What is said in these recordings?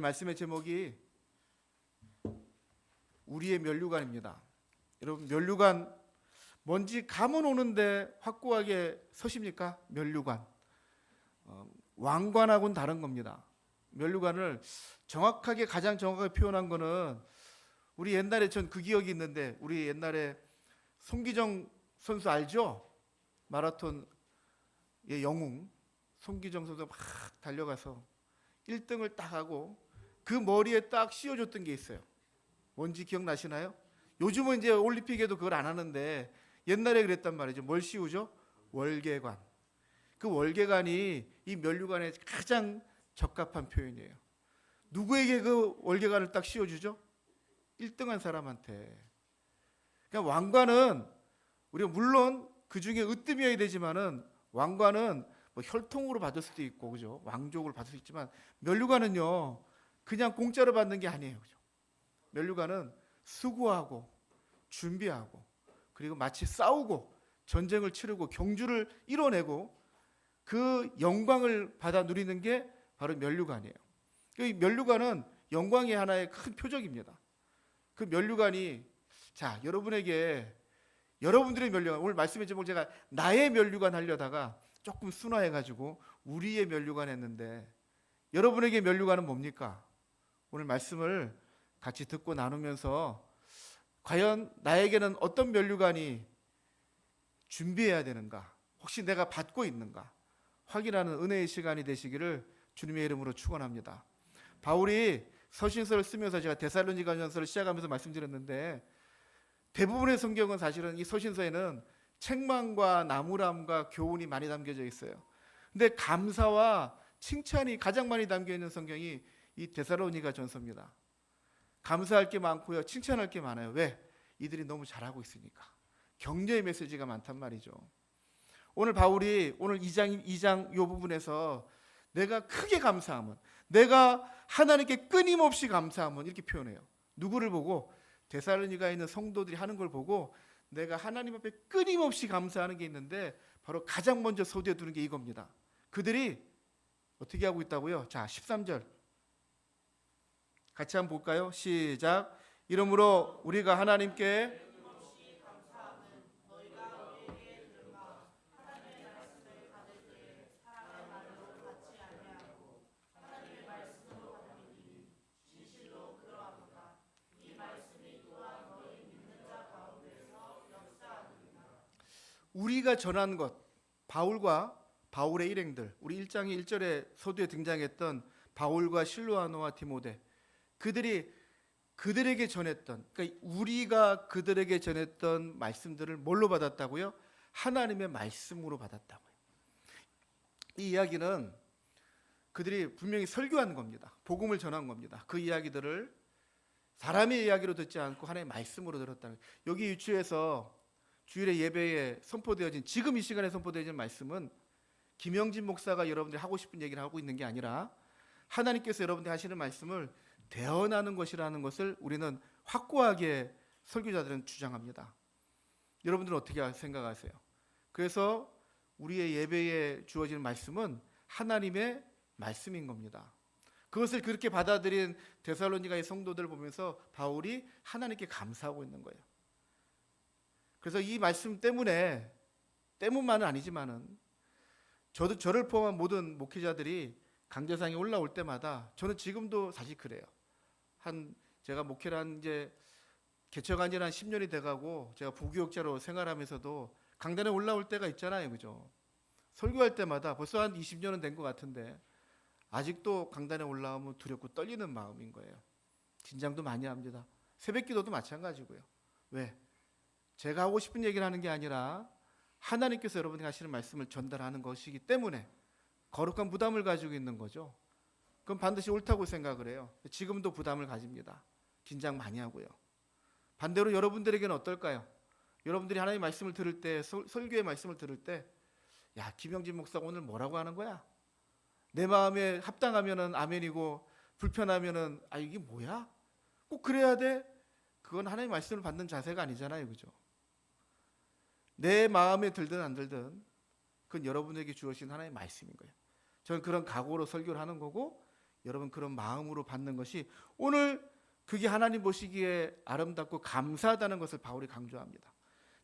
말씀의 제목이 우리의 면류관입니다. 여러분, 면류관 뭔지 감은 오는데 확고하게 서십니까? 면류관. 왕관하고는 다른 겁니다. 면류관을 가장 정확하게 표현한 거는 우리 옛날에 전 그 기억이 있는데, 우리 옛날에 송기정 선수 알죠? 마라톤의 영웅 송기정 선수가 막 달려가서 1등을 딱 하고 그 머리에 딱 씌워줬던 게 있어요. 뭔지 기억나시나요? 요즘은 이제 올림픽에도 그걸 안 하는데 옛날에 그랬단 말이죠. 뭘 씌우죠? 월계관. 그 월계관이 이 면류관에 가장 적합한 표현이에요. 누구에게 그 월계관을 딱 씌워주죠? 1등한 사람한테. 그러니까 왕관은 우리가 물론 그 중에 으뜸이어야 되지만은 왕관은 뭐 혈통으로 받을 수도 있고, 그죠? 왕족을 받을 수 있지만 면류관은요 그냥 공짜로 받는 게 아니에요, 그죠? 면류관은 수고하고 준비하고 그리고 마치 싸우고 전쟁을 치르고 경주를 이뤄내고 그 영광을 받아 누리는 게 바로 면류관이에요. 이 면류관은 영광의 하나의 큰 표적입니다. 그 면류관이 여러분들의 면류관, 오늘 말씀의 제목 제가 나의 면류관 하려다가 조금 순화해가지고 우리의 면류관 했는데, 여러분에게 면류관은 뭡니까? 오늘 말씀을 같이 듣고 나누면서 과연 나에게는 어떤 면류관이 준비해야 되는가, 혹시 내가 받고 있는가 확인하는 은혜의 시간이 되시기를 주님의 이름으로 축원합니다. 바울이 서신서를 쓰면서 제가 데살로니가전서를 시작하면서 말씀드렸는데, 대부분의 성경은 사실은 이 서신서에는 책망과 나무람과 교훈이 많이 담겨져 있어요. 근데 감사와 칭찬이 가장 많이 담겨 있는 성경이 이 데살로니가전서입니다. 감사할 게 많고요, 칭찬할 게 많아요. 왜? 이들이 너무 잘하고 있으니까. 격려의 메시지가 많단 말이죠. 오늘 바울이 오늘 2장 이 부분에서 내가 크게 감사함은, 내가 하나님께 끊임없이 감사함은, 이렇게 표현해요. 누구를 보고? 데살로니가에 있는 성도들이 하는 걸 보고 내가 하나님 앞에 끊임없이 감사하는 게 있는데, 바로 가장 먼저 서두에 두는 게 이겁니다. 그들이 어떻게 하고 있다고요? 자, 13절 같이 한번 볼까요? 시작. 이러므로 우리가 하나님께 우리가 전한 것, 바울의 일행들, 우리 1장 1절에 서두에 등장했던 바울과 실로아노와 디모데, 그들에게 전했던, 그러니까 우리가 그들에게 전했던 말씀들을 뭘로 받았다고요? 하나님의 말씀으로 받았다고요. 이 이야기는 그들이 분명히 설교한 겁니다. 복음을 전한 겁니다. 그 이야기들을 사람의 이야기로 듣지 않고 하나님의 말씀으로 들었다는 거예요. 여기 유치에서 주일의 예배에 선포되어진, 지금 이 시간에 선포되어진 말씀은 김영진 목사가 여러분들이 하고 싶은 얘기를 하고 있는 게 아니라 하나님께서 여러분들이 하시는 말씀을 대언하는 것이라는 것을 우리는 확고하게 설교자들은 주장합니다. 여러분들은 어떻게 생각하세요? 그래서 우리의 예배에 주어지는 말씀은 하나님의 말씀인 겁니다. 그것을 그렇게 받아들인 데살로니가의 성도들을 보면서 바울이 하나님께 감사하고 있는 거예요. 그래서 이 말씀 때문만은 아니지만은 저를 포함한 모든 목회자들이 강대상에 올라올 때마다, 저는 지금도 사실 그래요. 제가 목회를 한 이제 개척한 지는 한 10년이 돼가고 제가 부교육자로 생활하면서도 강단에 올라올 때가 있잖아요, 그죠? 설교할 때마다 벌써 한 20년은 된 것 같은데 아직도 강단에 올라오면 두렵고 떨리는 마음인 거예요. 긴장도 많이 합니다. 새벽기도도 마찬가지고요. 왜? 제가 하고 싶은 얘기를 하는 게 아니라 하나님께서 여러분에게 하시는 말씀을 전달하는 것이기 때문에 거룩한 부담을 가지고 있는 거죠. 그럼 반드시 옳다고 생각을 해요. 지금도 부담을 가집니다. 긴장 많이 하고요. 반대로 여러분들에게는 어떨까요? 여러분들이 하나님의 말씀을 들을 때, 설교의 말씀을 들을 때, 야, 김영진 목사가 오늘 뭐라고 하는 거야? 내 마음에 합당하면은 아멘이고 불편하면은 이게 뭐야? 꼭 그래야 돼? 그건 하나님의 말씀을 받는 자세가 아니잖아요, 그죠? 내 마음에 들든 안 들든 그건 여러분에게 주어진 하나님의 말씀인 거예요. 저는 그런 각오로 설교를 하는 거고, 여러분 그런 마음으로 받는 것이 오늘 그게 하나님 보시기에 아름답고 감사하다는 것을 바울이 강조합니다.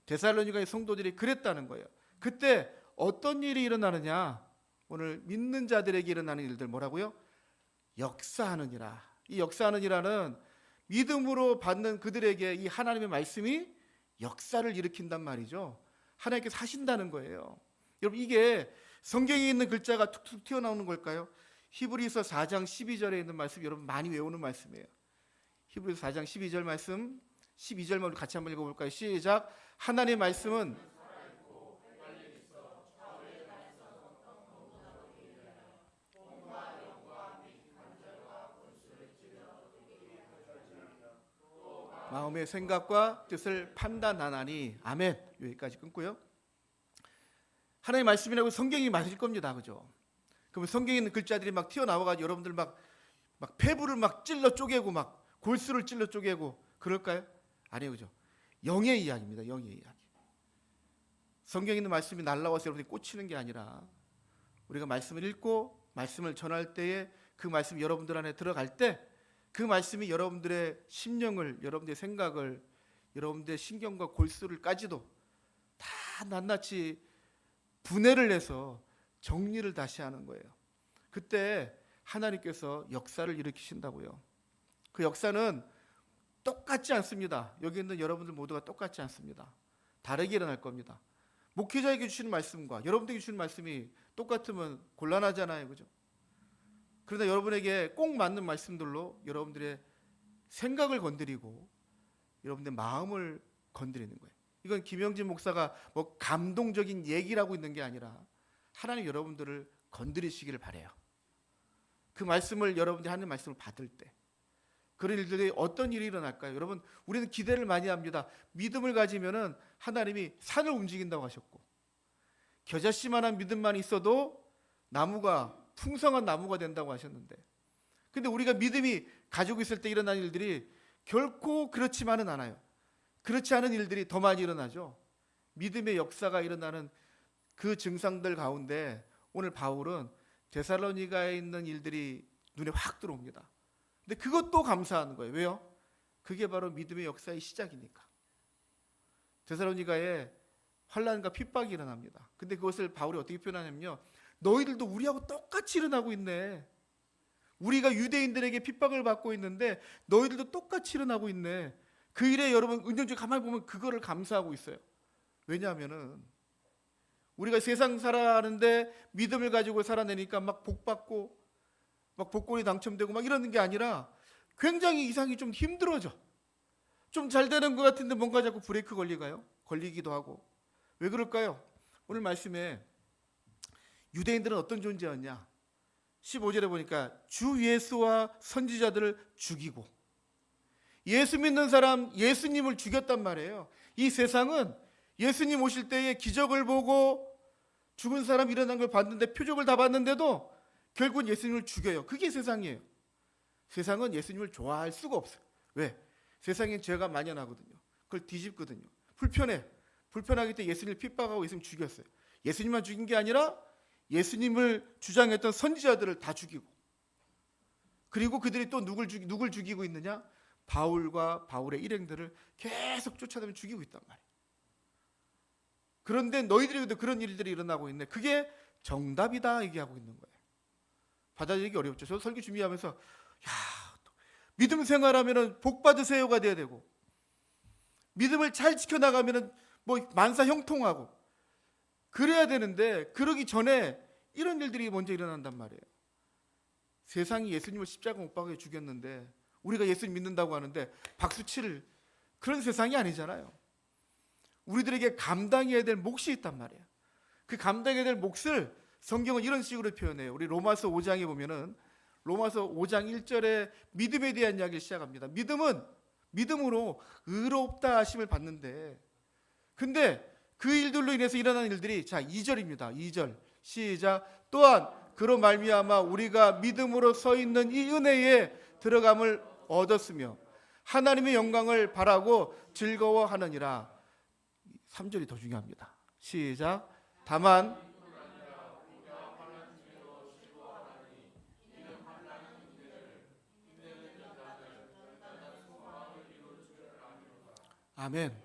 데살로니가의 성도들이 그랬다는 거예요. 그때 어떤 일이 일어나느냐? 오늘 믿는 자들에게 일어나는 일들 뭐라고요? 역사하느니라. 이 역사하느니라는 믿음으로 받는 그들에게 이 하나님의 말씀이 역사를 일으킨단 말이죠. 하나님께서 하신다는 거예요. 여러분 이게 성경에 있는 글자가 툭툭 튀어나오는 걸까요? 히브리서 4장 12절에 있는 말씀 여러분 많이 외우는 말씀이에요. 히브리서 4장 12절 말씀 12절만 우리 같이 한번 읽어볼까요? 시작. 하나님의 말씀은 마음의 생각과 뜻을 판단하나니. 아멘. 여기까지 끊고요. 하나님의 말씀이라고 성경이 맞을 겁니다. 그죠? 그러면 성경에 있는 글자들이 막 튀어나와가지고 여러분들 막 폐부를 막 찔러 쪼개고 막 골수를 찔러 쪼개고 그럴까요? 아니에요. 그죠? 영의 이야기입니다. 영의 이야기. 성경에 있는 말씀이 날라와서 여러분들이 꽂히는 게 아니라 우리가 말씀을 읽고 말씀을 전할 때에 그 말씀이 여러분들 안에 들어갈 때 그 말씀이 여러분들의 심령을, 여러분들의 생각을, 여러분들의 신경과 골수를까지도 다 낱낱이 분해를 해서 정리를 다시 하는 거예요. 그때 하나님께서 역사를 일으키신다고요. 그 역사는 똑같지 않습니다. 여기 있는 여러분들 모두가 똑같지 않습니다. 다르게 일어날 겁니다. 목회자에게 주시는 말씀과 여러분들에게 주시는 말씀이 똑같으면 곤란하잖아요. 그죠? 그러나 여러분에게 꼭 맞는 말씀들로 여러분들의 생각을 건드리고 여러분들의 마음을 건드리는 거예요. 이건 김영진 목사가 뭐 감동적인 얘기라고 있는 게 아니라 하나님 여러분들을 건드리시기를 바라요. 그 말씀을 여러분들이 하는 말씀을 받을 때 그런 일들이 어떤 일이 일어날까요? 여러분 우리는 기대를 많이 합니다. 믿음을 가지면은 하나님이 산을 움직인다고 하셨고 겨자씨만한 믿음만 있어도 나무가 풍성한 나무가 된다고 하셨는데 근데 우리가 믿음이 가지고 있을 때 일어나는 일들이 결코 그렇지만은 않아요. 그렇지 않은 일들이 더 많이 일어나죠. 믿음의 역사가 일어나는 그 증상들 가운데 오늘 바울은 데살로니가에 있는 일들이 눈에 확 들어옵니다. 근데 그것도 감사하는 거예요. 왜요? 그게 바로 믿음의 역사의 시작이니까. 데살로니가에 환난과 핍박이 일어납니다. 근데 그것을 바울이 어떻게 표현하냐면요. 너희들도 우리하고 똑같이 일어나고 있네. 우리가 유대인들에게 핍박을 받고 있는데 너희들도 똑같이 일어나고 있네. 그 일에 여러분 은연중에 가만히 보면 그거를 감사하고 있어요. 왜냐하면은 우리가 세상 살아가는데 믿음을 가지고 살아내니까 막 복받고 막 복권이 당첨되고 막 이러는 게 아니라 굉장히 이상이 좀 힘들어져. 좀 잘 되는 것 같은데 뭔가 자꾸 브레이크 걸리기도 하고. 왜 그럴까요? 오늘 말씀에 유대인들은 어떤 존재였냐? 15절에 보니까 주 예수와 선지자들을 죽이고 예수 믿는 사람 예수님을 죽였단 말이에요. 이 세상은 예수님 오실 때에 기적을 보고 죽은 사람 일어난 걸 봤는데 표적을 다 봤는데도 결국은 예수님을 죽여요. 그게 세상이에요. 세상은 예수님을 좋아할 수가 없어요. 왜? 세상엔 죄가 만연하거든요. 그걸 뒤집거든요. 불편하기 때문에 예수님을 핍박하고 예수님 죽였어요. 예수님만 죽인 게 아니라 예수님을 주장했던 선지자들을 다 죽이고 그리고 그들이 또 누굴 죽이고 있느냐? 바울과 바울의 일행들을 계속 쫓아다니며 죽이고 있단 말이에요. 그런데 너희들에게도 그런 일들이 일어나고 있네. 그게 정답이다 얘기하고 있는 거예요. 받아들이기 어렵죠. 저도 설교 준비하면서 믿음 생활하면은 복 받으세요가 돼야 되고 믿음을 잘 지켜나가면은 뭐 만사 형통하고 그래야 되는데 그러기 전에 이런 일들이 먼저 일어난단 말이에요. 세상이 예수님을 십자가 못 박아 죽였는데 우리가 예수님 믿는다고 하는데 박수칠 그런 세상이 아니잖아요. 우리들에게 감당해야 될 몫이 있단 말이에요. 그 감당해야 될 몫을 성경은 이런 식으로 표현해요. 우리 로마서 5장에 보면은 로마서 5장 1절에 믿음에 대한 이야기를 시작합니다. 믿음으로 의롭다 하심을 받는데 근데 그 일들로 인해서 일어나는 일들이 자 2절입니다. 2절 시작. 또한 그로 말미암아 우리가 믿음으로 서 있는 이 은혜에 들어감을 얻었으며 하나님의 영광을 바라고 즐거워하느니라. 3절이 더 중요합니다. 시작. 다만 아멘.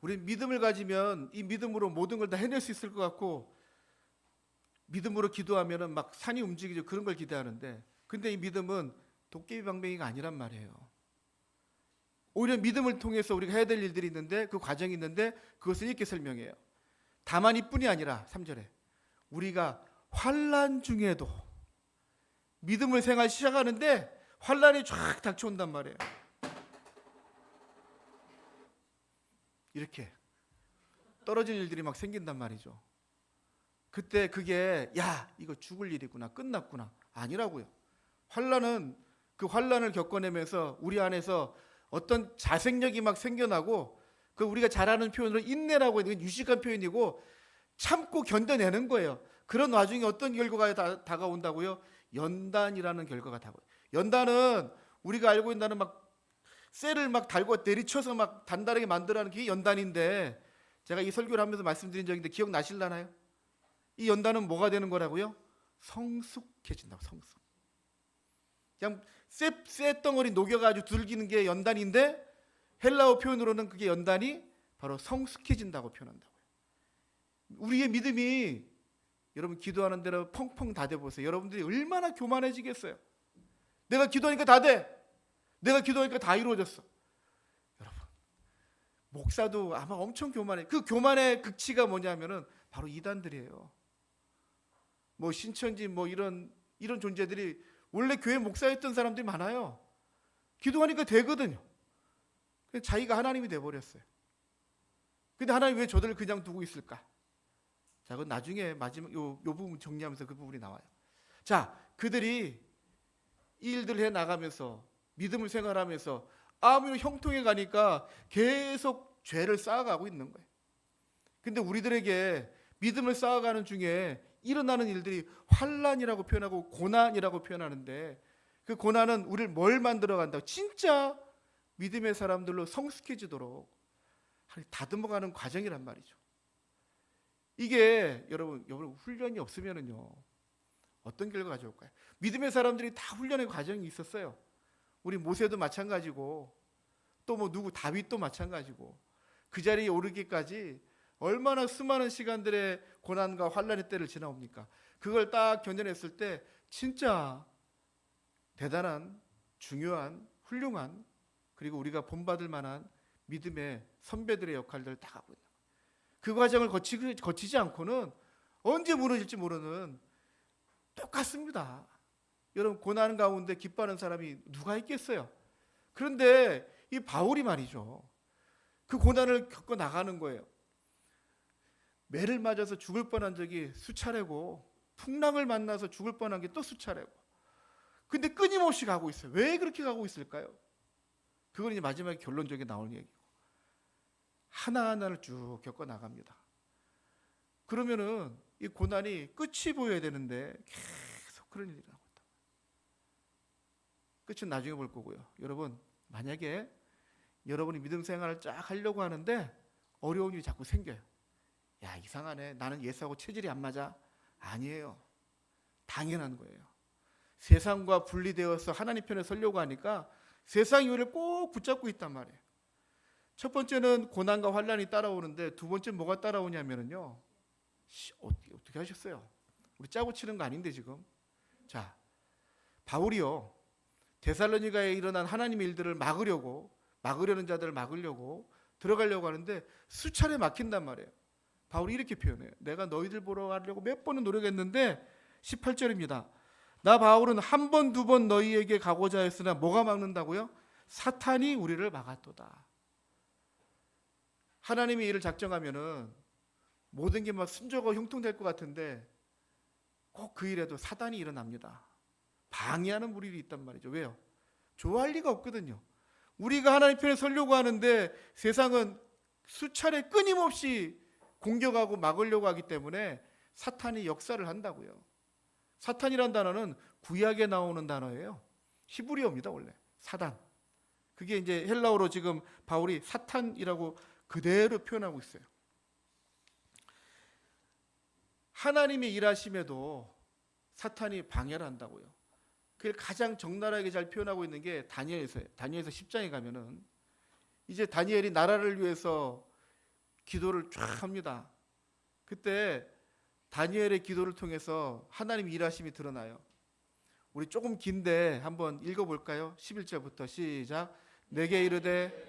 우리 믿음을 가지면 이 믿음으로 모든 걸 다 해낼 수 있을 것 같고, 믿음으로 기도하면은 막 산이 움직이죠. 그런 걸 기대하는데, 근데 이 믿음은 도깨비 방망이가 아니란 말이에요. 오히려 믿음을 통해서 우리가 해야 될 일들이 있는데, 그 과정이 있는데, 그것을 이렇게 설명해요. 다만 이뿐이 아니라 3절에 우리가 환난 중에도 믿음을 생활 시작하는데 환난이 쫙 닥쳐온단 말이에요. 이렇게 떨어진 일들이 막 생긴단 말이죠. 그때 그게 야 이거 죽을 일이구나, 끝났구나, 아니라고요. 환난은 그 환난을 겪어내면서 우리 안에서 어떤 자생력이 막 생겨나고, 그 우리가 잘 아는 표현으로 인내라고 해요. 유식한 표현이고 참고 견뎌내는 거예요. 그런 와중에 어떤 결과가 다가온다고요? 연단이라는 결과가 다가와요. 연단은 우리가 알고 있는 막 쇠를 막 달고 내리쳐서 막 단단하게 만들어내는 게 연단인데, 제가 이 설교를 하면서 말씀드린 적인데 기억나실라나요? 이 연단은 뭐가 되는 거라고요? 성숙해진다고. 성숙. 그냥 쇠 덩어리 녹여가지고 두들기는 게 연단인데, 헬라어 표현으로는 그게 연단이 바로 성숙해진다고 표현한다고요. 우리의 믿음이 여러분 기도하는 대로 펑펑 다 돼 보세요. 여러분들이 얼마나 교만해지겠어요. 내가 기도하니까 다 돼. 내가 기도하니까 다 이루어졌어. 여러분, 목사도 아마 엄청 교만해. 그 교만의 극치가 뭐냐면은 바로 이단들이에요. 뭐 신천지 뭐 이런 존재들이 원래 교회 목사였던 사람들이 많아요. 기도하니까 되거든요. 자기가 하나님이 돼 버렸어요. 근데 하나님 왜 저들을 그냥 두고 있을까? 자, 그건 나중에 마지막 요 부분 정리하면서 그 부분이 나와요. 자, 그들이 이 일들을 해 나가면서 믿음을 생활하면서 아무리 형통해 가니까 계속 죄를 쌓아가고 있는 거예요. 근데 우리들에게 믿음을 쌓아가는 중에 일어나는 일들이 환난이라고 표현하고 고난이라고 표현하는데, 그 고난은 우리를 뭘 만들어 간다고? 진짜 믿음의 사람들로 성숙해지도록 다듬어가는 과정이란 말이죠. 이게 여러분 훈련이 없으면은요 어떤 결과가 가져올까요? 믿음의 사람들이 다 훈련의 과정이 있었어요. 우리 모세도 마찬가지고, 또 뭐 누구 다윗도 마찬가지고, 그 자리에 오르기까지 얼마나 수많은 시간들의 고난과 환난의 때를 지나옵니까? 그걸 딱 견뎌냈을 때 진짜 대단한, 중요한, 훌륭한, 그리고 우리가 본받을 만한 믿음의 선배들의 역할들을 다 하고 있는 거예요. 그 과정을 거치지 않고는 언제 무너질지 모르는, 똑같습니다. 여러분, 고난 가운데 기뻐하는 사람이 누가 있겠어요? 그런데 이 바울이 말이죠, 그 고난을 겪어 나가는 거예요. 매를 맞아서 죽을 뻔한 적이 수차례고, 풍랑을 만나서 죽을 뻔한 게 또 수차례고, 근데 끊임없이 가고 있어요. 왜 그렇게 가고 있을까요? 그건 이제 마지막에 결론적인 나오는 얘기고, 하나하나를 쭉 겪어 나갑니다. 그러면은 이 고난이 끝이 보여야 되는데 계속 그런 일이 나고 있다. 끝은 나중에 볼 거고요. 여러분, 만약에 여러분이 믿음 생활을 쫙 하려고 하는데 어려운 일이 자꾸 생겨요. 야, 이상하네, 나는 예수하고 체질이 안 맞아. 아니에요. 당연한 거예요. 세상과 분리되어서 하나님 편에 서려고 하니까 세상이 우리를 꼭 붙잡고 있단 말이에요. 첫 번째는 고난과 환난이 따라오는데, 두 번째 뭐가 따라오냐면요, 어떻게 하셨어요? 우리 짜고 치는 거 아닌데 지금. 자, 바울이요, 데살로니가에 일어난 하나님의 일들을 막으려는 자들을 막으려고 들어가려고 하는데 수차례 막힌단 말이에요. 바울이 이렇게 표현해요. 내가 너희들 보러 가려고 몇 번은 노력했는데, 18절입니다. 나 바울은 한 번, 두 번 너희에게 가고자 했으나 뭐가 막는다고요? 사탄이 우리를 막았도다. 하나님이 일을 작정하면은 모든 게 막 순조가 형통될 것 같은데 꼭 그 일에도 사단이 일어납니다. 방해하는 무리가 있단 말이죠. 왜요? 좋아할 리가 없거든요. 우리가 하나님 편에 서려고 하는데 세상은 수차례 끊임없이 공격하고 막으려고 하기 때문에 사탄이 역사를 한다고요. 사탄이란 단어는 구약에 나오는 단어예요. 히브리어입니다. 원래 사단. 그게 이제 헬라어로 지금 바울이 사탄이라고 그대로 표현하고 있어요. 하나님이 일하심에도 사탄이 방해를 한다고요. 그걸 가장 적나라하게 잘 표현하고 있는 게 다니엘서 10장에 가면은 이제 다니엘이 나라를 위해서 기도를 쫙 합니다. 그때 다니엘의 기도를 통해서 하나님 일하심이 드러나요. 우리 조금 긴데 한번 읽어볼까요? 11절부터 시작. 내게 이르되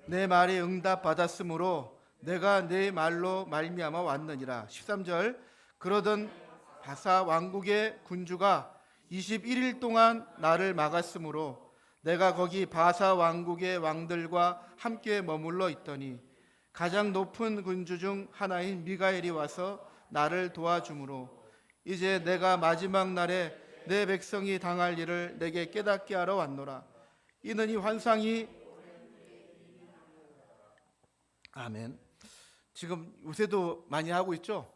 내 말에 응답 받았으므로 내가 내 말로 말미암아 왔느니라. 13절. 그러던 바사 왕국의 군주가 21일 동안 나를 막았으므로 내가 거기 바사 왕국의 왕들과 함께 머물러 있더니 가장 높은 군주 중 하나인 미가엘이 와서 나를 도와주므로 이제 내가 마지막 날에 내 백성이 당할 일을 내게 깨닫게 하러 왔노라. 이는 이 환상이 아멘. 지금 요새도 많이 하고 있죠.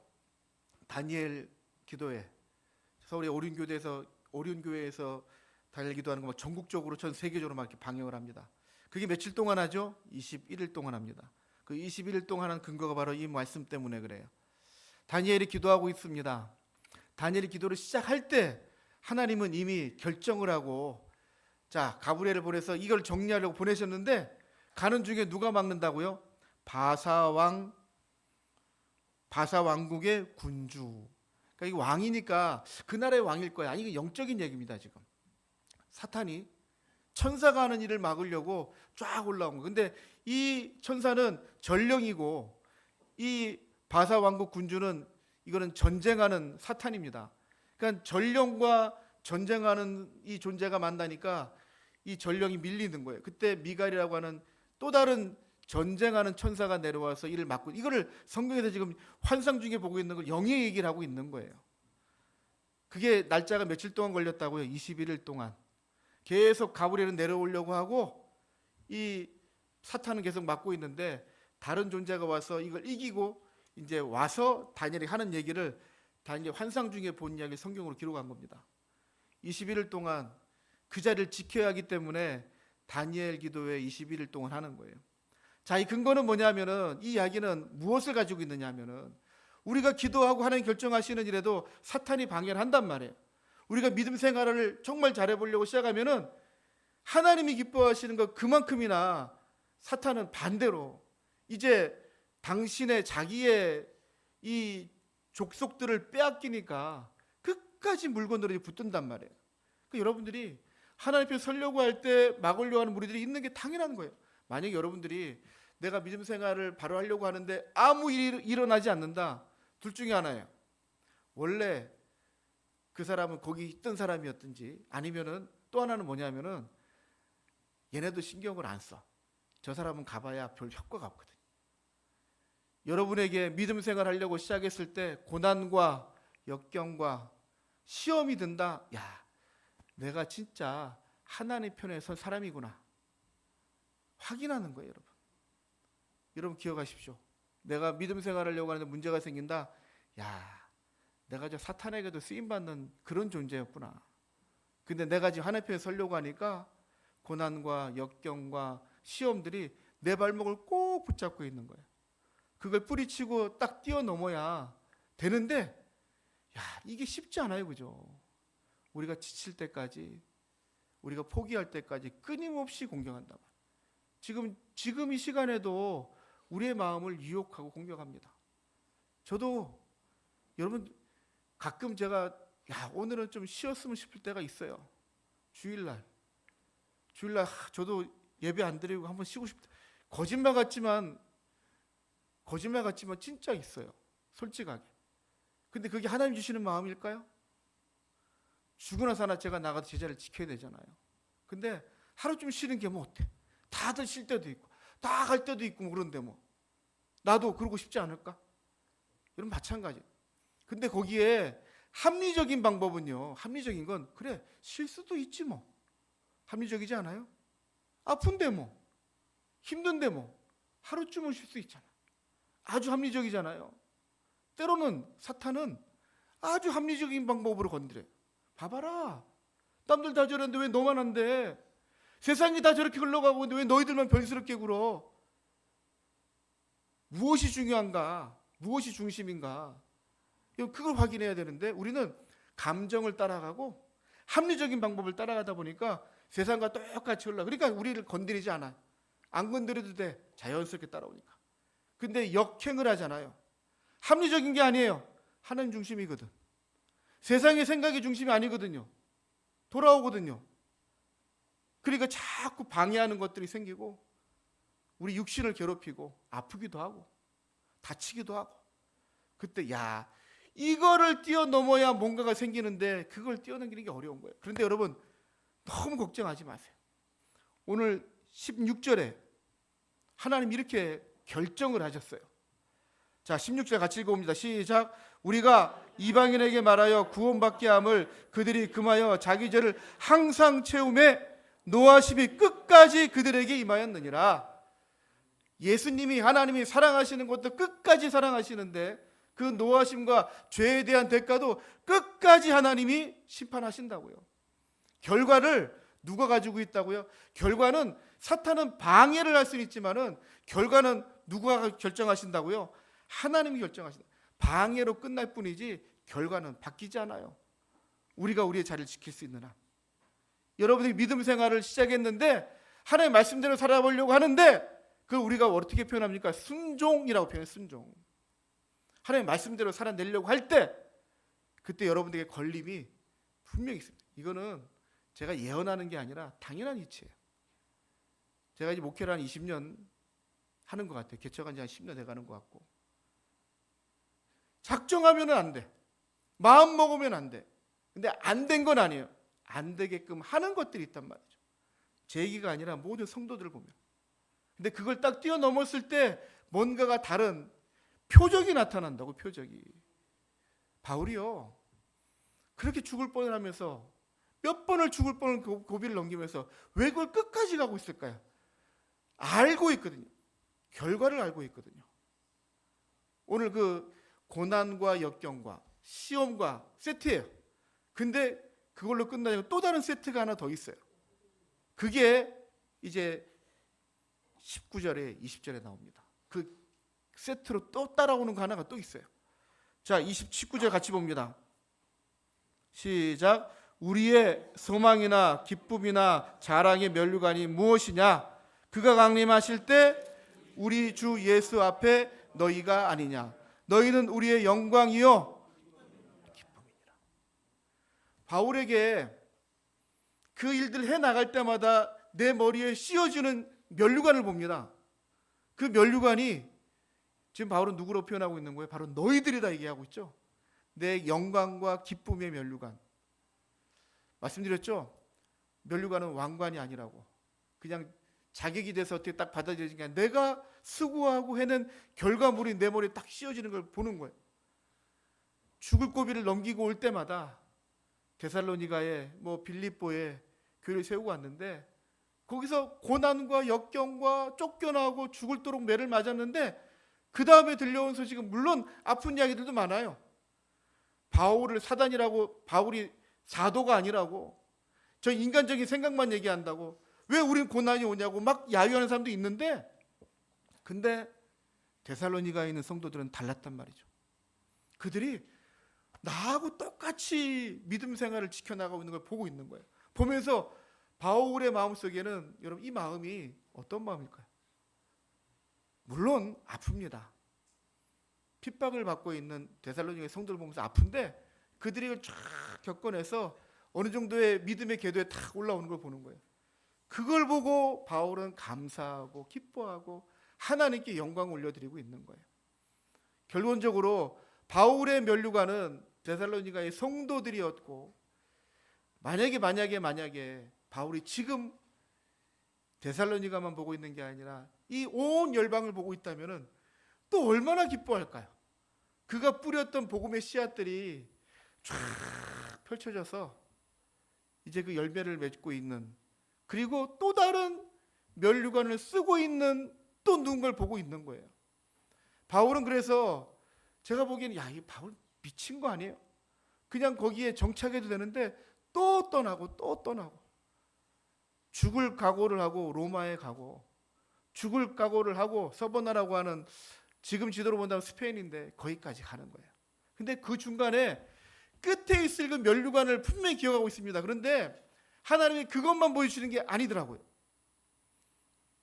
다니엘 기도회. 서울의 오륜교회에서 다니엘 기도하는 거 막 전국적으로 전 세계적으로 막 이렇게 방영을 합니다. 그게 며칠 동안 하죠? 21일 동안 합니다. 그 21일 동안 하는 근거가 바로 이 말씀 때문에 그래요. 다니엘이 기도하고 있습니다. 다니엘이 기도를 시작할 때 하나님은 이미 결정을 하고 자, 가브리엘을 보내서 이걸 정리하려고 보내셨는데 가는 중에 누가 막는다고요? 바사 왕국의 군주. 그러니까 이 왕이니까 그 나라의 왕일 거야. 아니, 이거 영적인 얘기입니다. 지금 사탄이 천사가 하는 일을 막으려고 쫙 올라온 거. 근데 이 천사는 전령이고 이 바사 왕국 군주는 이거는 전쟁하는 사탄입니다. 그러니까 전령과 전쟁하는 이 존재가 만나니까 이 전령이 밀리는 거예요. 그때 미갈이라고 하는 또 다른 전쟁하는 천사가 내려와서 이를 막고, 이거를 성경에서 지금 환상 중에 보고 있는 걸 영의 얘기를 하고 있는 거예요. 그게 날짜가 며칠 동안 걸렸다고요? 21일 동안. 계속 가브리엘은 내려오려고 하고 이 사탄은 계속 막고 있는데 다른 존재가 와서 이걸 이기고 이제 와서 다니엘이 하는 얘기를 다니엘 환상 중에 본 이야기를 성경으로 기록한 겁니다. 21일 동안 그 자리를 지켜야 하기 때문에 다니엘 기도회 21일 동안 하는 거예요. 자, 이 근거는 뭐냐면은, 이 이야기는 무엇을 가지고 있느냐 하면은, 우리가 기도하고 하나님 결정하시는 일에도 사탄이 방해를 한단 말이에요. 우리가 믿음 생활을 정말 잘해보려고 시작하면은 하나님이 기뻐하시는 것 그만큼이나 사탄은 반대로 이제 당신의 자기의 이 족속들을 빼앗기니까 끝까지 물건들이 붙든단 말이에요. 그러니까 여러분들이 하나님 앞에 서려고 할 때 막으려고 하는 무리들이 있는 게 당연한 거예요. 만약에 여러분들이 내가 믿음 생활을 바로 하려고 하는데 아무 일이 일어나지 않는다, 둘 중에 하나예요. 원래 그 사람은 거기 있던 사람이었든지, 아니면은 또 하나는 뭐냐면은 얘네도 신경을 안 써. 저 사람은 가봐야 별 효과가 없거든. 여러분에게 믿음 생활 하려고 시작했을 때 고난과 역경과 시험이 든다. 야, 내가 진짜 하나님 편에 선 사람이구나 확인하는 거예요. 여러분 기억하십시오. 내가 믿음 생활하려고 하는데 문제가 생긴다. 야, 내가 저 사탄에게도 쓰임받는 그런 존재였구나. 근데 내가 지금 하나님 편에 서려고 하니까 고난과 역경과 시험들이 내 발목을 꼭 붙잡고 있는 거예요. 그걸 뿌리치고 딱 뛰어넘어야 되는데, 야, 이게 쉽지 않아요. 그죠? 우리가 지칠 때까지, 우리가 포기할 때까지 끊임없이 공격한다. 지금 이 시간에도 우리의 마음을 유혹하고 공격합니다. 저도 여러분 가끔 제가 오늘은 좀 쉬었으면 싶을 때가 있어요. 주일날 저도 예배 안 드리고 한번 쉬고 싶다. 거짓말 같지만 진짜 있어요. 솔직하게. 근데 그게 하나님 주시는 마음일까요? 죽으나 사나 제가 나가서 제자를 지켜야 되잖아요. 근데 하루 좀 쉬는 게 뭐 어때? 다들 쉴 때도 있고 다 갈 때도 있고 뭐 그런데 뭐 나도 그러고 싶지 않을까? 여러분 마찬가지. 근데 거기에 합리적인 방법은요, 합리적인 건 그래 쉴 수도 있지 뭐. 합리적이지 않아요? 아픈데 뭐, 힘든데 뭐 하루쯤은 쉴 수 있잖아. 아주 합리적이잖아요. 때로는 사탄은 아주 합리적인 방법으로 건드려요. 봐봐라, 남들 다 저랬는데 왜 너만 안 돼? 세상이 다 저렇게 흘러가고 있는데 왜 너희들만 변스럽게 굴어? 무엇이 중요한가? 무엇이 중심인가? 그걸 확인해야 되는데 우리는 감정을 따라가고 합리적인 방법을 따라가다 보니까 세상과 똑같이 흘러. 그러니까 우리를 건드리지 않아요. 안 건드려도 돼. 자연스럽게 따라오니까. 근데 역행을 하잖아요. 합리적인 게 아니에요. 하나님 중심이거든. 세상의 생각이 중심이 아니거든요. 돌아오거든요. 그러니까 자꾸 방해하는 것들이 생기고 우리 육신을 괴롭히고 아프기도 하고 다치기도 하고, 그때 야, 이거를 뛰어넘어야 뭔가가 생기는데 그걸 뛰어넘기는 게 어려운 거예요. 그런데 여러분 너무 걱정하지 마세요. 오늘 16절에 하나님 이렇게 결정을 하셨어요. 자, 16절 같이 읽어봅니다. 시작. 우리가 이방인에게 말하여 구원받게 함을 그들이 금하여 자기 죄를 항상 채우매 노하심이 끝까지 그들에게 임하였느니라. 예수님이, 하나님이 사랑하시는 것도 끝까지 사랑하시는데 그 노하심과 죄에 대한 대가도 끝까지 하나님이 심판하신다고요. 결과를 누가 가지고 있다고요? 결과는 사탄은 방해를 할 수는 있지만은 결과는 누가 결정하신다고요? 하나님이 결정하신다. 방해로 끝날 뿐이지 결과는 바뀌지 않아요. 우리가 우리의 자리를 지킬 수 있는 한. 여러분들이 믿음 생활을 시작했는데 하나님의 말씀대로 살아보려고 하는데 그걸 우리가 어떻게 표현합니까? 순종이라고 표현해요. 순종. 하나님의 말씀대로 살아내려고 할 때 그때 여러분들에게 걸림이 분명히 있습니다. 이거는 제가 예언하는 게 아니라 당연한 이치예요. 제가 이제 목회를 한 20년 하는 것 같아요. 개척한 지 한 10년 돼가는 것 같고, 작정하면 안 돼. 마음 먹으면 안 돼. 근데 안 된 건 아니에요. 안 되게끔 하는 것들이 있단 말이죠. 제 얘기가 아니라 모든 성도들을 보면. 근데 그걸 딱 뛰어넘었을 때 뭔가가 다른 표적이 나타난다고. 표적이. 바울이요, 그렇게 죽을 뻔을 하면서 몇 번을 죽을 뻔을 고비를 넘기면서 왜 그걸 끝까지 가고 있을까요? 알고 있거든요. 결과를 알고 있거든요. 오늘 그 고난과 역경과 시험과 세트예요. 근데 그걸로 끝나지 않고 또 다른 세트가 하나 더 있어요. 그게 이제 19절에 20절에 나옵니다. 그 세트로 또 따라오는 거 하나가 또 있어요. 자, 19절 같이 봅니다. 시작. 우리의 소망이나 기쁨이나 자랑의 면류관이 무엇이냐? 그가 강림하실 때 우리 주 예수 앞에 너희가 아니냐? 너희는 우리의 영광이요 기쁨이니라. 바울에게 그 일들 해나갈 때마다 내 머리에 씌워주는 면류관을 봅니다. 그 면류관이 지금 바울은 누구로 표현하고 있는 거예요? 바로 너희들이다 얘기하고 있죠. 내 영광과 기쁨의 면류관. 말씀드렸죠? 면류관은 왕관이 아니라고. 그냥 자격이 돼서 어떻게 딱 받아들여지는 게 아니라 내가 수고하고 해낸 결과물이 내 머리에 딱 씌워지는 걸 보는 거예요. 죽을 고비를 넘기고 올 때마다 데살로니가에 빌립보에 교회를 세우고 왔는데 거기서 고난과 역경과 쫓겨나고 죽을도록 매를 맞았는데 그 다음에 들려온 소식은 물론 아픈 이야기들도 많아요. 바울을 사단이라고, 바울이 사도가 아니라고, 저 인간적인 생각만 얘기한다고, 왜 우린 고난이 오냐고 막 야유하는 사람도 있는데, 근데 데살로니가에 있는 성도들은 달랐단 말이죠. 그들이 나하고 똑같이 믿음 생활을 지켜나가고 있는 걸 보고 있는 거예요. 보면서 바울의 마음속에는, 여러분 이 마음이 어떤 마음일까요? 물론 아픕니다. 핍박을 받고 있는 데살로니가의 성도를 보면서 아픈데 그들이 이걸 쫙 겪어내서 어느 정도의 믿음의 궤도에 탁 올라오는 걸 보는 거예요. 그걸 보고 바울은 감사하고 기뻐하고 하나님께 영광을 올려드리고 있는 거예요. 결론적으로 바울의 면류관은 데살로니가의 성도들이었고, 만약에 바울이 지금 데살로니가만 보고 있는 게 아니라 이 온 열방을 보고 있다면은 또 얼마나 기뻐할까요? 그가 뿌렸던 복음의 씨앗들이 쫙 펼쳐져서 이제 그 열매를 맺고 있는, 그리고 또 다른 면류관을 쓰고 있는 또 누군가를 보고 있는 거예요. 바울은 그래서 제가 보기에는 이 바울 미친 거 아니에요? 그냥 거기에 정착해도 되는데 또 떠나고 또 떠나고, 죽을 각오를 하고 로마에 가고, 죽을 각오를 하고 서버나라고 하는, 지금 지도로 본다면 스페인인데 거기까지 가는 거예요. 근데 그 중간에 끝에 있을 그 면류관을 분명히 기억하고 있습니다. 그런데 하나님이 그것만 보여주시는 게 아니더라고요.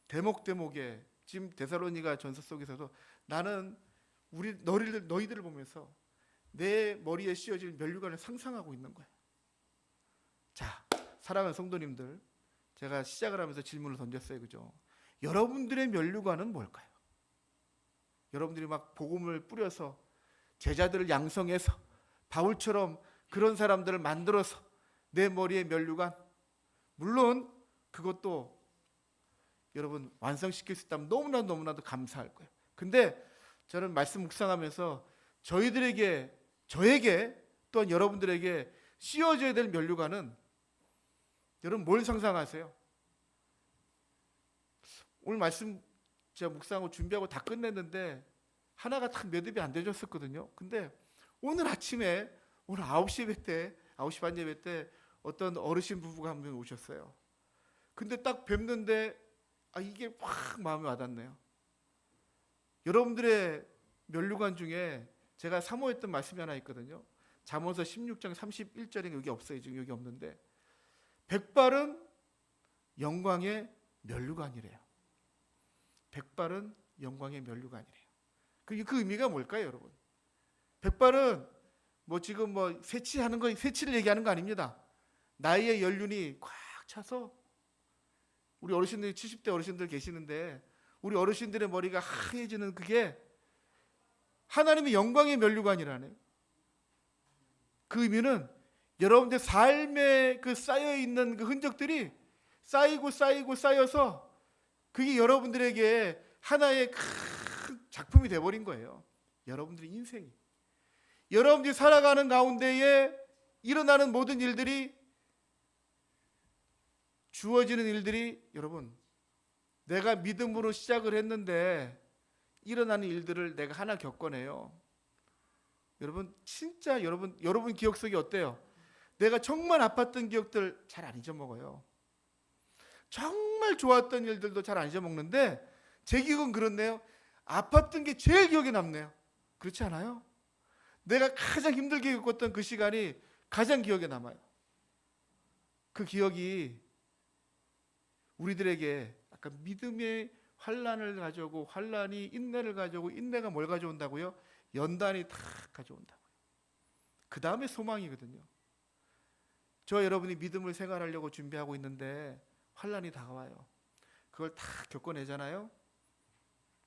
대목대목에 지금 데살로니가 전서 속에서도 나는 너희들을 보면서 내 머리에 씌워질 면류관을 상상하고 있는 거예요. 자, 사랑하는 성도님들, 제가 시작을 하면서 질문을 던졌어요. 그죠? 여러분들의 면류관은 뭘까요? 여러분들이 막 복음을 뿌려서 제자들을 양성해서 바울처럼 그런 사람들을 만들어서 내 머리에 면류관, 물론 그것도 여러분 완성시킬 수 있다면 너무나도 감사할 거예요. 근데 저는 말씀 묵상하면서 저에게 또한 여러분들에게 씌워져야 될 면류관은, 여러분 뭘 상상하세요? 오늘 말씀 제가 묵상하고 준비하고 다 끝냈는데 하나가 딱 매듭이 안 되졌었거든요. 근데 오늘 아침에 오늘 9시 예배 때, 9시 반 예배 때 어떤 어르신 부부가 한 분 오셨어요. 근데 딱 뵙는데 이게 확 마음에 와닿네요. 여러분들의 면류관 중에 제가 사모했던 말씀이 하나 있거든요. 잠언서 16장 31절에 여기 없어요. 지금 여기 없는데, 백발은 영광의 면류관이래요. 백발은 영광의 면류관이래요. 그 의미가 뭘까요, 여러분? 백발은 지금 세치를 얘기하는 거 아닙니다. 나이의 연륜이 꽉 차서, 우리 어르신들 70대 어르신들 계시는데 우리 어르신들의 머리가 하얘지는 그게 하나님의 영광의 면류관이라네요. 그 의미는 여러분들 삶에 그 쌓여 있는 그 흔적들이 쌓여서 그게 여러분들에게 하나의 큰 작품이 돼버린 거예요. 여러분들의 인생이, 여러분들이 살아가는 가운데에 일어나는 모든 일들이, 주어지는 일들이, 여러분 내가 믿음으로 시작을 했는데 일어나는 일들을 내가 하나 겪어내요. 여러분 진짜 여러분 기억 속이 어때요? 내가 정말 아팠던 기억들 잘 안 잊어먹어요. 정말 좋았던 일들도 잘 안 잊어먹는데 제 기억은 그렇네요. 아팠던 게 제일 기억에 남네요. 그렇지 않아요? 내가 가장 힘들게 겪었던 그 시간이 가장 기억에 남아요. 그 기억이 우리들에게 약간 믿음의 환란을 가져오고, 환란이 인내를 가져오고, 인내가 뭘 가져온다고요? 연단이 다 가져온다고요. 그 다음에 소망이거든요. 저 여러분이 믿음을 생활하려고 준비하고 있는데 환란이 다가와요. 그걸 다 겪어내잖아요.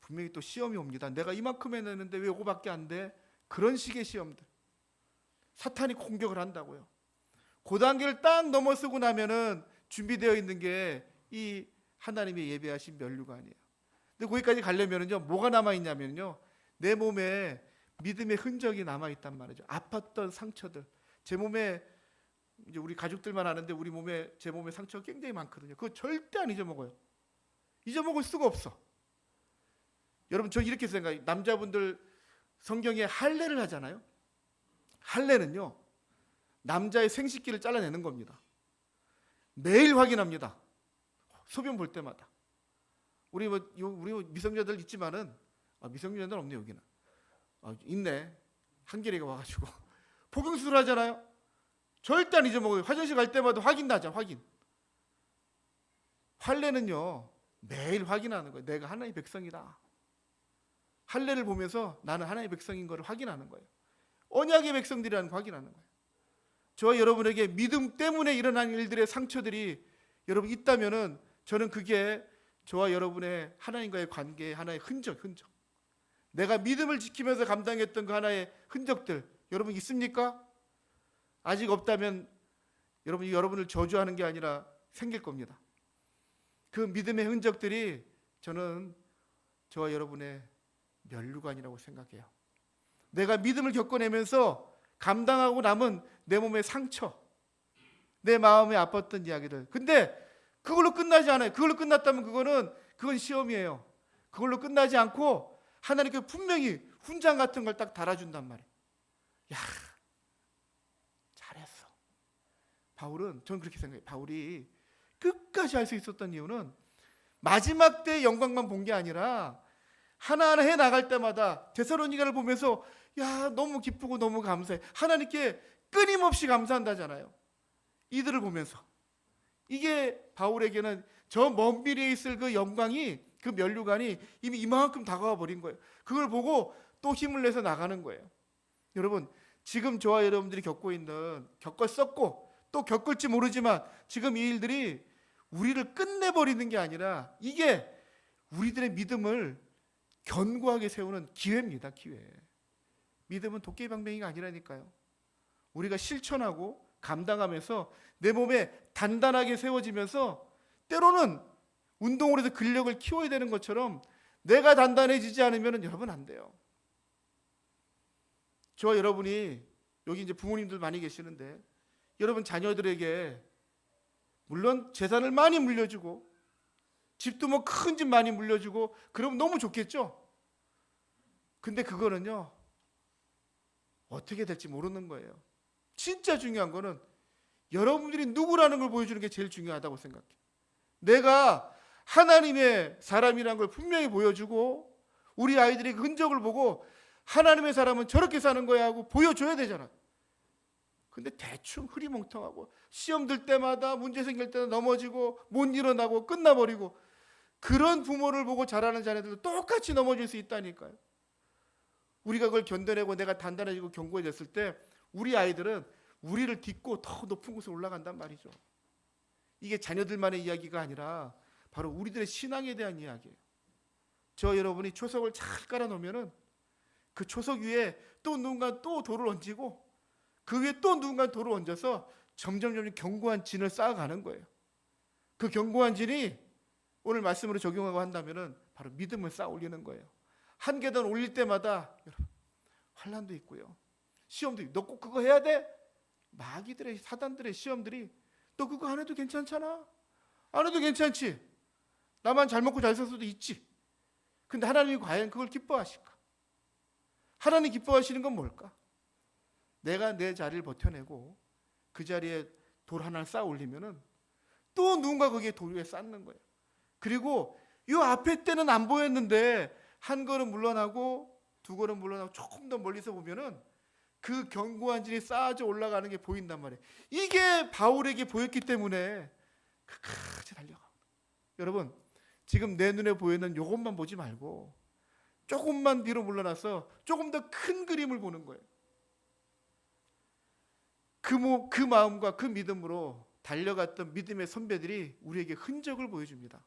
분명히 또 시험이 옵니다. 내가 이만큼 해냈는데 왜 이거밖에 안 돼? 그런 식의 시험들, 사탄이 공격을 한다고요. 그 단계를 딱 넘어서고 나면은 준비되어 있는 게 이 하나님의 예배하신 면류관이에요. 근데 거기까지 가려면은요, 뭐가 남아있냐면요, 내 몸에 믿음의 흔적이 남아있단 말이죠. 아팠던 상처들, 제 몸에, 이제 우리 가족들만 아는데 제 몸에 상처가 굉장히 많거든요. 그거 절대 안 잊어먹어요. 잊어먹을 수가 없어. 여러분 저 이렇게 생각해요. 남자분들 성경에 할례를 하잖아요. 할례는요, 남자의 생식기를 잘라내는 겁니다. 매일 확인합니다. 소변 볼 때마다. 우리 미성년자들 있지만은, 미성년자들 없네 여기는. 있네. 한결이가 와가지고 복용수술 하잖아요. 절대 안 잊어먹어요. 화장실 갈 때마다 확인하자, 확인. 할례는요, 매일 확인하는 거예요. 내가 하나님의 백성이다. 할례를 보면서 나는 하나님의 백성인 것을 확인하는 거예요. 언약의 백성들이라는 거 확인하는 거예요. 저와 여러분에게 믿음 때문에 일어난 일들의 상처들이 여러분 있다면은, 저는 그게 저와 여러분의 하나님과의 관계의 하나의 흔적. 내가 믿음을 지키면서 감당했던 그 하나의 흔적들, 여러분 있습니까? 아직 없다면 여러분이 여러분을 저주하는 게 아니라 생길 겁니다. 그 믿음의 흔적들이 저는 저와 여러분의 면류관이라고 생각해요. 내가 믿음을 겪어내면서 감당하고 남은 내 몸의 상처, 내 마음에 아팠던 이야기들. 근데 그걸로 끝나지 않아요. 그걸로 끝났다면 그건 시험이에요. 그걸로 끝나지 않고 하나님께 분명히 훈장 같은 걸 딱 달아준단 말이에요. 야, 저는 그렇게 생각해요. 바울이 끝까지 할 수 있었던 이유는 마지막 때 영광만 본 게 아니라 하나하나 해 나갈 때마다 데살로니가를 보면서 야, 너무 기쁘고 너무 감사해. 하나님께 끊임없이 감사한다잖아요. 이들을 보면서. 이게 바울에게는 저 먼 미래에 있을 그 영광이, 그 면류관이 이미 이만큼 다가와 버린 거예요. 그걸 보고 또 힘을 내서 나가는 거예요. 여러분, 지금 저와 여러분들이 겪었었고 또 겪을지 모르지만 지금 이 일들이 우리를 끝내버리는 게 아니라 이게 우리들의 믿음을 견고하게 세우는 기회입니다. 기회. 믿음은 도깨비방맹이가 아니라니까요. 우리가 실천하고 감당하면서 내 몸에 단단하게 세워지면서 때로는 운동으로 해서 근력을 키워야 되는 것처럼 내가 단단해지지 않으면 여러분 안 돼요. 저와 여러분이 여기 이제 부모님들 많이 계시는데 여러분 자녀들에게 물론 재산을 많이 물려주고 집도 뭐 큰 집 많이 물려주고 그러면 너무 좋겠죠. 근데 그거는요 어떻게 될지 모르는 거예요. 진짜 중요한 거는 여러분들이 누구라는 걸 보여주는 게 제일 중요하다고 생각해요. 내가 하나님의 사람이라는 걸 분명히 보여주고 우리 아이들의 흔적을 보고 하나님의 사람은 저렇게 사는 거야 하고 보여줘야 되잖아. 근데 대충 흐리멍텅하고 시험 들 때마다 문제 생길 때는 넘어지고 못 일어나고 끝나버리고 그런 부모를 보고 자라는 자녀들도 똑같이 넘어질 수 있다니까요. 우리가 그걸 견뎌내고 내가 단단해지고 견고해졌을 때 우리 아이들은 우리를 딛고 더 높은 곳에 올라간단 말이죠. 이게 자녀들만의 이야기가 아니라 바로 우리들의 신앙에 대한 이야기예요. 저 여러분이 초석을 잘 깔아놓으면은 그 초석 위에 또 누군가 또 돌을 얹고 그 위에 또 누군가 돌을 얹어서 점점 견고한 진을 쌓아가는 거예요. 그 견고한 진이 오늘 말씀으로 적용하고 한다면은 바로 믿음을 쌓아 올리는 거예요. 한 계단 올릴 때마다 여러분 환난도 있고요. 시험도 있고 너 꼭 그거 해야 돼? 마귀들의 사단들의 시험들이 너 그거 안 해도 괜찮잖아. 안 해도 괜찮지. 나만 잘 먹고 잘 살 수도 있지. 근데 하나님이 과연 그걸 기뻐하실까? 하나님 기뻐하시는 건 뭘까? 내가 내 자리를 버텨내고 그 자리에 돌 하나를 쌓아 올리면은 또 누군가 거기에 돌 위에 쌓는 거예요. 그리고 이 앞에 때는 안 보였는데 한 걸음 물러나고 두 걸음 물러나고 조금 더 멀리서 보면은 그 견고한 진이 쌓아져 올라가는 게 보인단 말이에요. 이게 바울에게 보였기 때문에 끝까지 달려가. 여러분, 지금 내 눈에 보이는 이것만 보지 말고 조금만 뒤로 물러나서 조금 더 큰 그림을 보는 거예요. 그 마음과 그 믿음으로 달려갔던 믿음의 선배들이 우리에게 흔적을 보여줍니다.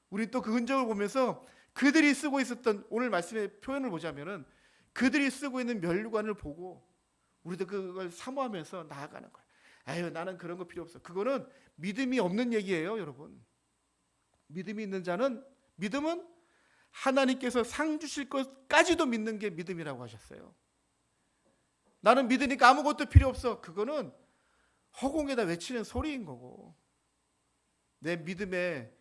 우리 또 그 흔적을 보면서 그들이 쓰고 있었던 오늘 말씀의 표현을 보자면은 그들이 쓰고 있는 면류관을 보고 우리도 그걸 사모하면서 나아가는 거예요. 아유, 나는 그런 거 필요 없어. 그거는 믿음이 없는 얘기예요, 여러분. 믿음이 있는 자는 믿음은 하나님께서 상 주실 것까지도 믿는 게 믿음이라고 하셨어요. 나는 믿으니까 아무것도 필요 없어. 그거는 허공에다 외치는 소리인 거고 내 믿음의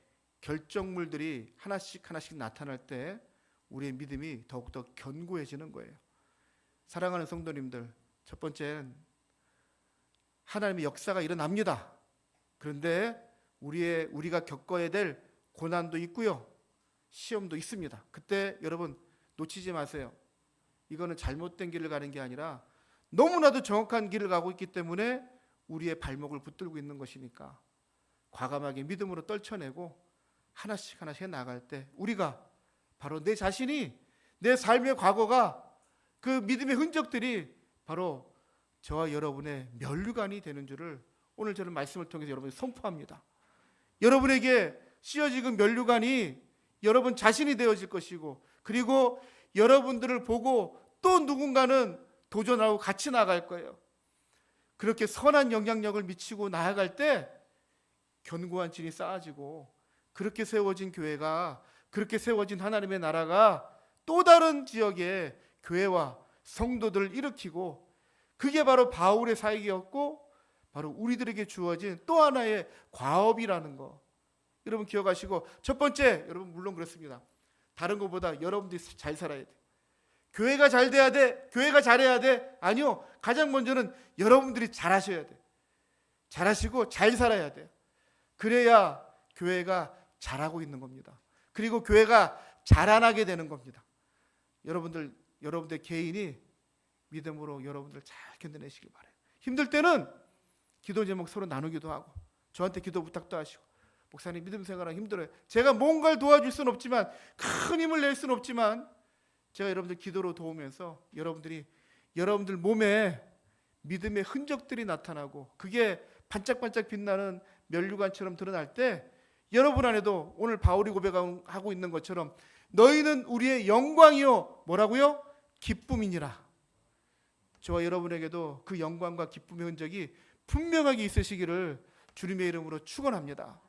결정물들이 하나씩 나타날 때 우리의 믿음이 더욱더 견고해지는 거예요. 사랑하는 성도님들, 첫 번째는 하나님의 역사가 일어납니다. 그런데 우리가 겪어야 될 고난도 있고요. 시험도 있습니다. 그때 여러분 놓치지 마세요. 이거는 잘못된 길을 가는 게 아니라 너무나도 정확한 길을 가고 있기 때문에 우리의 발목을 붙들고 있는 것이니까 과감하게 믿음으로 떨쳐내고 하나씩 해나갈 때 우리가 바로 내 자신이 내 삶의 과거가 그 믿음의 흔적들이 바로 저와 여러분의 면류관이 되는 줄을 오늘 저는 말씀을 통해서 여러분이 선포합니다. 여러분에게 씌어진 면류관이 여러분 자신이 되어질 것이고 그리고 여러분들을 보고 또 누군가는 도전하고 같이 나아갈 거예요. 그렇게 선한 영향력을 미치고 나아갈 때 견고한 진이 쌓아지고 그렇게 세워진 교회가 그렇게 세워진 하나님의 나라가 또 다른 지역의 교회와 성도들을 일으키고 그게 바로 바울의 사역이었고 바로 우리들에게 주어진 또 하나의 과업이라는 거 여러분 기억하시고 첫 번째 여러분 물론 그렇습니다. 다른 것보다 여러분들이 잘 살아야 돼. 교회가 잘 돼야 돼. 교회가 잘해야 돼. 아니요. 가장 먼저는 여러분들이 잘하셔야 돼. 잘하시고 잘 살아야 돼요. 그래야 교회가 잘하고 있는 겁니다. 그리고 교회가 자라나게 되는 겁니다. 여러분들 개인이 믿음으로 여러분들 잘 견뎌내시길 바라요. 힘들 때는 기도 제목 서로 나누기도 하고 저한테 기도 부탁도 하시고, 목사님 믿음 생활하기 힘들어요. 제가 뭔가를 도와줄 수는 없지만, 큰 힘을 낼 수는 없지만, 제가 여러분들 기도로 도우면서 여러분들 몸에 믿음의 흔적들이 나타나고 그게 반짝반짝 빛나는 면류관처럼 드러날 때 여러분 안에도 오늘 바울이 고백하고 있는 것처럼 너희는 우리의 영광이요 뭐라고요? 기쁨이니라. 저와 여러분에게도 그 영광과 기쁨의 흔적이 분명하게 있으시기를 주님의 이름으로 축원합니다.